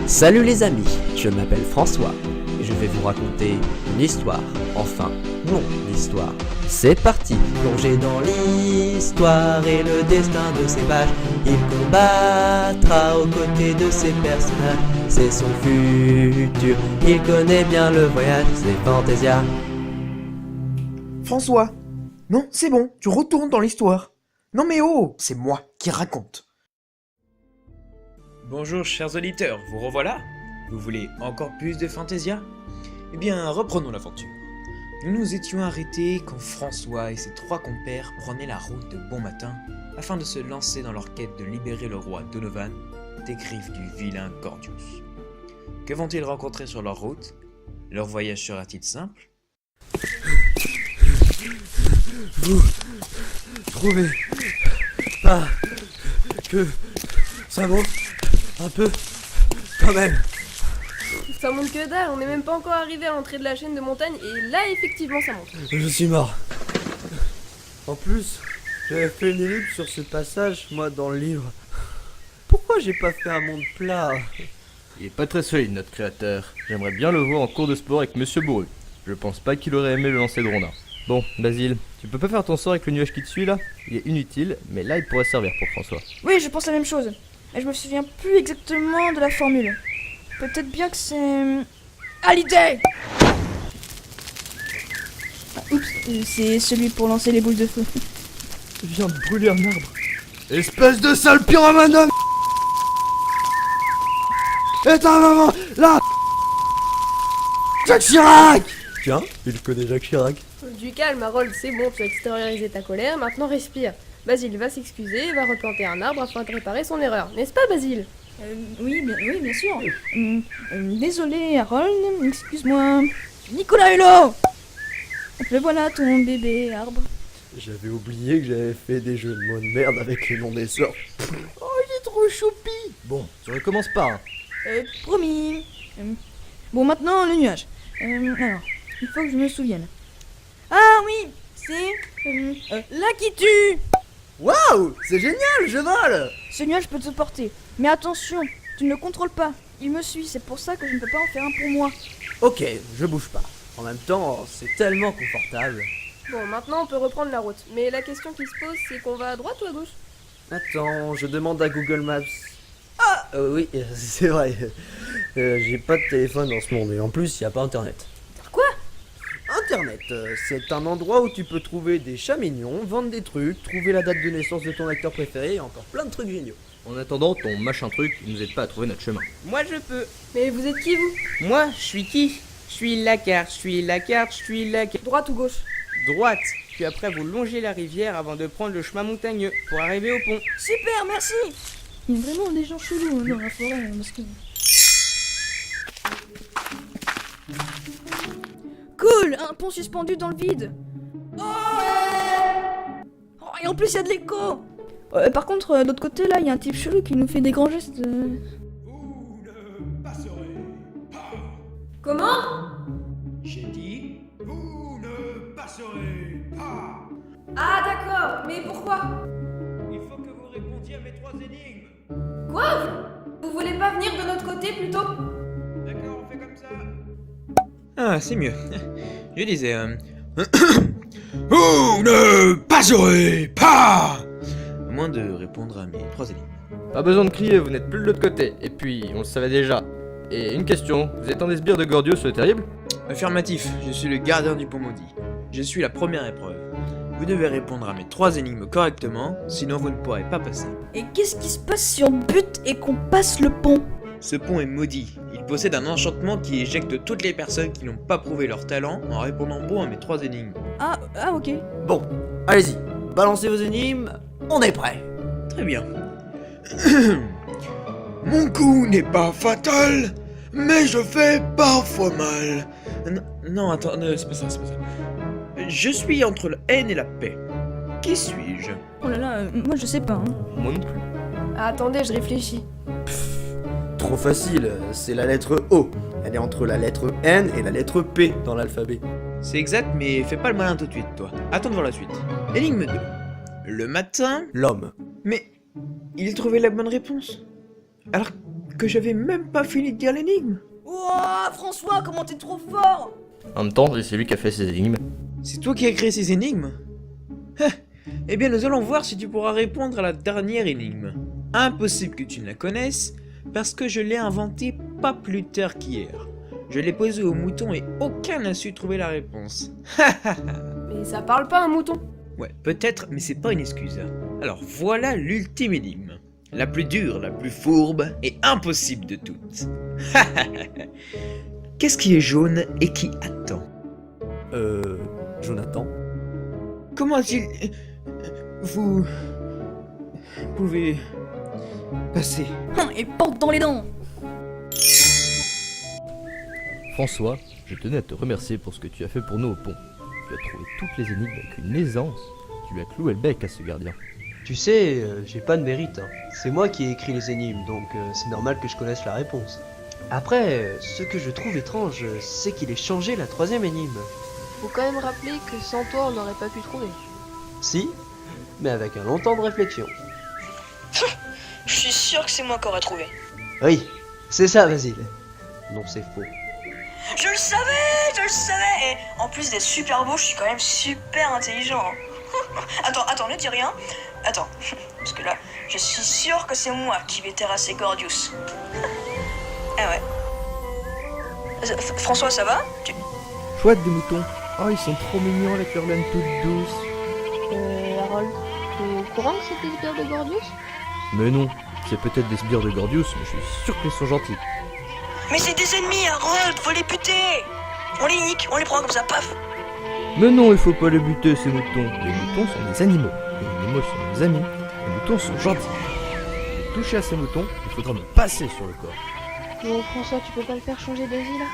Salut les amis, je m'appelle François et je vais vous raconter une histoire, enfin mon histoire. C'est parti, plongé dans l'histoire et le destin de ses pages, il combattra aux côtés de ses personnages. C'est son futur, il connaît bien le voyage, c'est Fantasia. François! Non, c'est bon, tu retournes dans l'histoire. Non mais oh, c'est moi qui raconte. Bonjour chers auditeurs, vous revoilà? Vous voulez encore plus de Fantasia? Eh bien, reprenons l'aventure. Nous nous étions arrêtés quand François et ses trois compères prenaient la route de bon matin afin de se lancer dans leur quête de libérer le roi Donovan des griffes du vilain Gordius. Que vont-ils rencontrer sur leur route? Leur voyage sera-t-il simple? Vous trouvez pas que ça monte un peu quand même? Ça monte que dalle, on n'est même pas encore arrivé à l'entrée de la chaîne de montagne et là effectivement ça monte. Je suis mort. En plus, j'avais fait une ellipse sur ce passage, moi, dans le livre. Pourquoi j'ai pas fait un monde plat? Il est pas très solide, notre créateur. J'aimerais bien le voir en cours de sport avec Monsieur Bourru. Je pense pas qu'il aurait aimé le lancer de rondin. Bon, Basile, tu peux pas faire ton sort avec le nuage qui te suit là? Il est inutile, mais là il pourrait servir pour François. Oui, je pense la même chose. Mais je me souviens plus exactement de la formule. Peut-être bien que c'est... Ah, l'idée! Oups, c'est celui pour lancer les boules de feu. Je viens de brûler un arbre. Espèce de sale pyromane de Éteins maman, là. Jacques Chirac! Tiens, il connaît Jacques Chirac. Du calme, Harold, c'est bon, tu as extériorisé ta colère, maintenant respire. Basile va s'excuser et va replanter un arbre afin de réparer son erreur, n'est-ce pas Basile? Oui, bien sûr. Désolé, Harold, excuse-moi. Nicolas Hulot! Le voilà ton bébé arbre. J'avais oublié que j'avais fait des jeux de mots de merde avec les noms des sorts. Oh, il est trop choupi! Bon, tu recommences pas, hein. Promis. Bon, maintenant, le nuage. Alors, il faut que je me souvienne. Ah oui, c'est... là qui tue! Waouh! C'est génial, je vole! Ce nuage peut te porter. Mais attention, tu ne le contrôles pas. Il me suit, c'est pour ça que je ne peux pas en faire un pour moi. Ok, je bouge pas. En même temps, c'est tellement confortable. Bon, maintenant on peut reprendre la route, mais la question qui se pose c'est qu'on va à droite ou à gauche? Attends, je demande à Google Maps. Ah oui, c'est vrai. J'ai pas de téléphone dans ce monde et en plus, il y a pas internet. Quoi? Internet, c'est un endroit où tu peux trouver des chats mignons, vendre des trucs, trouver la date de naissance de ton acteur préféré et encore plein de trucs géniaux. En attendant, ton machin truc, il nous aide pas à trouver notre chemin. Moi je peux. Mais vous êtes qui vous? Moi, je suis qui? Je suis la carte, je suis la carte, je suis la carte. Droite ou gauche? Droite. Puis après vous longez la rivière avant de prendre le chemin montagneux pour arriver au pont. Super, merci! Il y a vraiment des gens chelous dans la forêt, parce que... Cool! Un pont suspendu dans le vide! Oh, et en plus, il y a de l'écho! Par contre, de l'autre côté, là, il y a un type chelou qui nous fait des grands gestes. Vous ne passerez pas. Comment? J'ai dit, vous ne passerez pas. Ah d'accord, mais pourquoi? Il faut que vous répondiez à mes trois énigmes. Quoi? Vous voulez pas venir de notre côté plutôt? D'accord, on fait comme ça. Ah, c'est mieux. Je disais, Vous ne passerez pas. à moins de répondre à mes trois énigmes. Pas besoin de crier, vous n'êtes plus de l'autre côté. Et puis, on le savait déjà. Et une question, vous êtes un des sbires de Gordius le terrible? Affirmatif, je suis le gardien du pont maudit. Je suis la première épreuve. Vous devez répondre à mes trois énigmes correctement, sinon vous ne pourrez pas passer. Et qu'est-ce qui se passe si on bute et qu'on passe le pont? Ce pont est maudit. Il possède un enchantement qui éjecte toutes les personnes qui n'ont pas prouvé leur talent en répondant bon à mes trois énigmes. Ah, ok. Bon, allez-y, balancez vos énigmes, on est prêt. Très bien. Mon coup n'est pas fatal, mais je fais parfois mal. Non, attends, c'est pas ça, c'est pas ça. Je suis entre la haine et la paix. Qui suis-je? Oh là là, moi je sais pas. Hein. Moi non plus. Ah, attendez, je réfléchis. Trop facile, c'est la lettre O. Elle est entre la lettre N et la lettre P dans l'alphabet. C'est exact, mais fais pas le malin tout de suite, toi. Attends de voir la suite. Énigme 2. Le matin... L'homme. Mais... il a trouvé la bonne réponse. Alors que j'avais même pas fini de dire l'énigme. Ouah, François, comment t'es trop fort! En même temps, c'est lui qui a fait ces énigmes. C'est toi qui as créé ces énigmes? Eh bien, nous allons voir si tu pourras répondre à la dernière énigme. Impossible que tu ne la connaisses, parce que je l'ai inventée pas plus tard qu'hier. Je l'ai posée au mouton et aucun n'a su trouver la réponse. Mais ça parle pas un mouton. Ouais, peut-être, mais c'est pas une excuse. Alors voilà l'ultime énigme. La plus dure, la plus fourbe et impossible de toutes. Qu'est-ce qui est jaune et qui attend? Jonathan. Comment est-il... Vous... pouvez... passer. Et porte dans les dents! François, je tenais à te remercier pour ce que tu as fait pour nous au pont. Tu as trouvé toutes les énigmes avec une aisance. Tu lui as cloué le bec à ce gardien. Tu sais, j'ai pas de mérite. Hein. C'est moi qui ai écrit les énigmes, donc c'est normal que je connaisse la réponse. Après, ce que je trouve étrange, c'est qu'il ait changé la troisième énigme. Faut quand même rappeler que sans toi, on n'aurait pas pu trouver. Si, mais avec un long temps de réflexion. Je suis sûr que c'est moi qui aurais trouvé. Oui, c'est ça, Basile. Non, c'est faux. Je le savais. Et en plus d'être super beau, je suis quand même super intelligent. Attends, ne dis rien. Attends, parce que là, je suis sûr que c'est moi qui vais terrasser Gordius. Ah ouais. François, ça va? Chouette des moutons. Oh, ils sont trop mignons avec leur laine toute douce. Harold, t'es au courant de cette sbires de Gordius? Mais non, c'est peut-être des sbires de Gordius, mais je suis sûr qu'ils sont gentils. Mais c'est des ennemis, Harold, faut les buter. On les nique, on les prend comme ça, paf. Mais non, il faut pas les buter ces moutons. Les moutons sont des animaux. Les animaux sont des amis. Les moutons sont gentils. Pour toucher à ces moutons, il faudra me passer sur le corps. Bon, François, tu peux pas le faire changer d'avis là?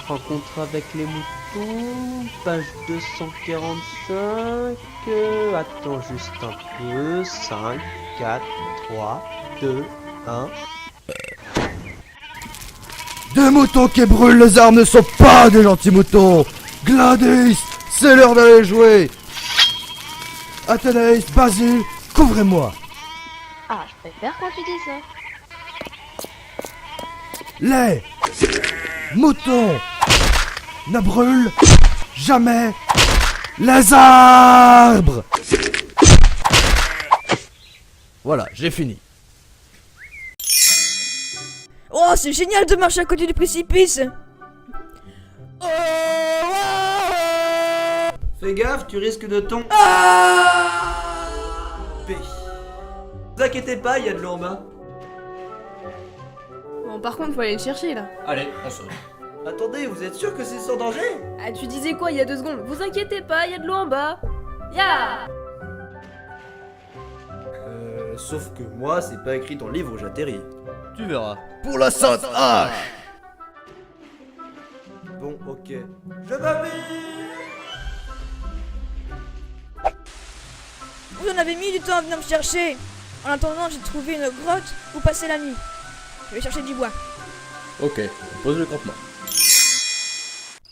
Rencontre avec les moutons, page 245. Attends juste un peu. 5, 4, 3, 2, 1. Des moutons qui brûlent les armes ne sont pas des gentils moutons. Gladys, c'est l'heure d'aller jouer. Athénaïs, Basile, couvrez-moi. Ah, je préfère quand tu dis ça. Les moutons ne brûlent jamais les arbres. Voilà, j'ai fini. Oh, c'est génial de marcher à côté du précipice! Oh, Fais gaffe, tu risques de tomber. Ne vous inquiétez pas, il y a de l'eau en bas. Bon, par contre, faut aller le chercher là. Allez, on saute. Attendez, vous êtes sûr que c'est sans danger? Ah, tu disais quoi il y a 2 secondes? Vous inquiétez pas, il y a de l'eau en bas. Ya! Sauf que moi, c'est pas écrit dans le livre où j'atterris. Tu verras. Pour la sainte hache. Bon, ok. Je m'habille. Vous en avez mis du temps à venir me chercher. En attendant, j'ai trouvé une grotte où passer la nuit. Je vais chercher du bois. Ok, on pose le campement.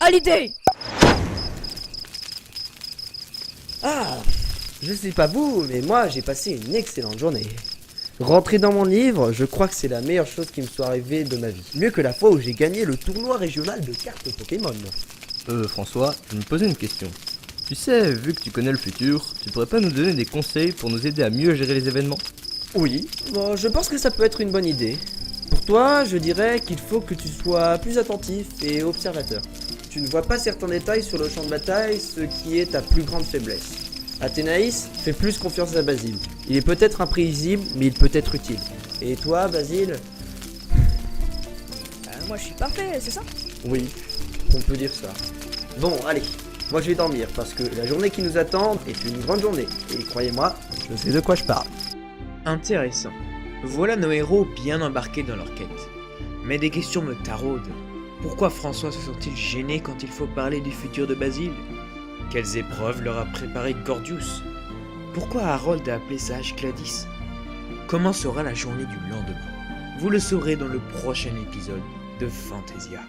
À l'idée! Ah, je sais pas vous, mais moi j'ai passé une excellente journée. Rentrer dans mon livre, je crois que c'est la meilleure chose qui me soit arrivée de ma vie. Mieux que la fois où j'ai gagné le tournoi régional de cartes Pokémon. François, je me posais une question. Tu sais, vu que tu connais le futur, tu pourrais pas nous donner des conseils pour nous aider à mieux gérer les événements? Oui, bon, je pense que ça peut être une bonne idée. Pour toi, je dirais qu'il faut que tu sois plus attentif et observateur. Tu ne vois pas certains détails sur le champ de bataille, ce qui est ta plus grande faiblesse. Athénaïs, fais plus confiance à Basile. Il est peut-être imprévisible, mais il peut être utile. Et toi, Basile? Moi, je suis parfait, c'est ça? Oui, on peut dire ça. Bon, allez, moi je vais dormir, parce que la journée qui nous attend est une grande journée. Et croyez-moi, je sais de quoi je parle. Intéressant. Voilà nos héros bien embarqués dans leur quête. Mais des questions me taraudent. Pourquoi François se sent-il gêné quand il faut parler du futur de Basile? Quelles épreuves leur a préparé Gordius? Pourquoi Harold a appelé sa hache Gladys? Comment sera la journée du lendemain? Vous le saurez dans le prochain épisode de Fantasia.